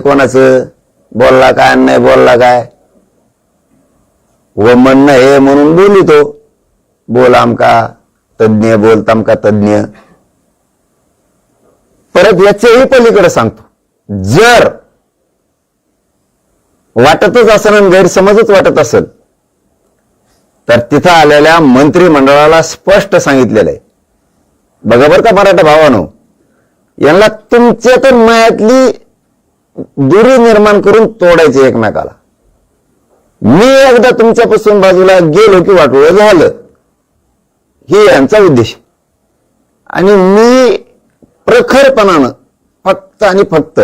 कोणाचं बोलला काय नाही बोलला काय व म्हणणं हे म्हणून बोलितो बोल आमका तज्ञ बोल तमका तज्ञ। परत याच्याही पलीकडे सांगतो जर वाटतच असेल आणि गैरसमजच वाटत असेल तर तिथं आलेल्या मंत्रिमंडळाला स्पष्ट सांगितलेलं आहे बघा बरं का मराठा भावानो यांना तुमच्यातून मायातली दुरी निर्माण करून तोडायचे एकमेकाला। मी एकदा तुमच्यापासून बाजूला गेलो की वाटोळं झालं हे यांचा उद्देश आणि मी प्रखरपणानं फक्त आणि फक्त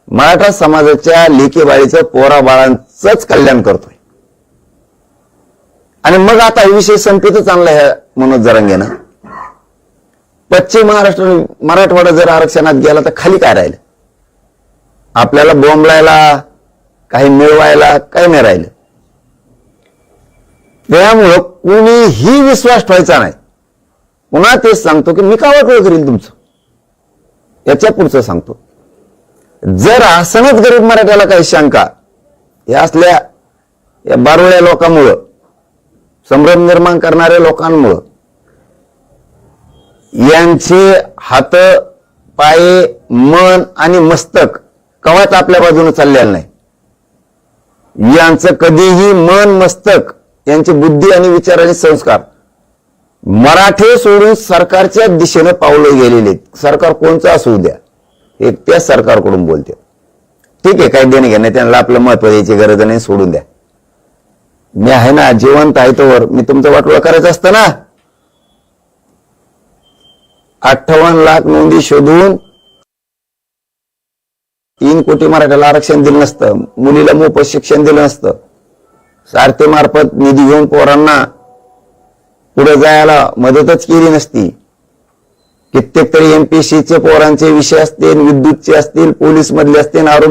मराठा समाजाच्या लेकी बाळीचं पोरा बाळांचंच कल्याण करतोय। आणि मग आता हा विषय संपेतच आणला ह्या मनोज जरांगेनं पश्चिम महाराष्ट्र मराठवाडा जर आरक्षणात गेला तर खाली काय राहिलं आपल्याला बोंबलायला काही मिळवायला काही नाही राहिलं। त्यामुळं कुणीही विश्वास ठेवायचा नाही। पुन्हा तेच सांगतो की मी का वाटोळं करील तुमचं याच्या पुढचं सांगतो जर असणच गरीब मराठ्याला काही शंका या असल्या या बारुळ्या लोकांमुळं संभ्रम निर्माण करणाऱ्या लोकांमुळं यांचे हात पाय मन आणि मस्तक कवाच आपल्या बाजूने चाललेलं नाही। यांचं कधीही मन मस्तक यांची बुद्धी आणि विचार आणि संस्कार मराठे सोडून सरकारच्या दिशेने पावलं गेलेले। सरकार कोणचं असू द्या हे त्या सरकारकडून बोलते ठीक आहे काही देणे घेणे त्यांना आपलं महत्व द्यायची गरज नाही सोडून द्या। मी आहे ना जिवंत आहे तोवर मी तुमचं वाटोळं करायचं असतं ना 58 लाख नोंदी शोधून 3 कोटी मराठ्याला आरक्षण दिलं नसतं मुलीला मोफत शिक्षण दिलं नसतं सारथीमार्फत निधी घेऊन पोरांना पुढे जायला मदतच केली नसती। कित्येक तरी MPSCचे पोरांचे विषय असतील विद्युतचे असतील पोलीस मधले असतील आरोग्य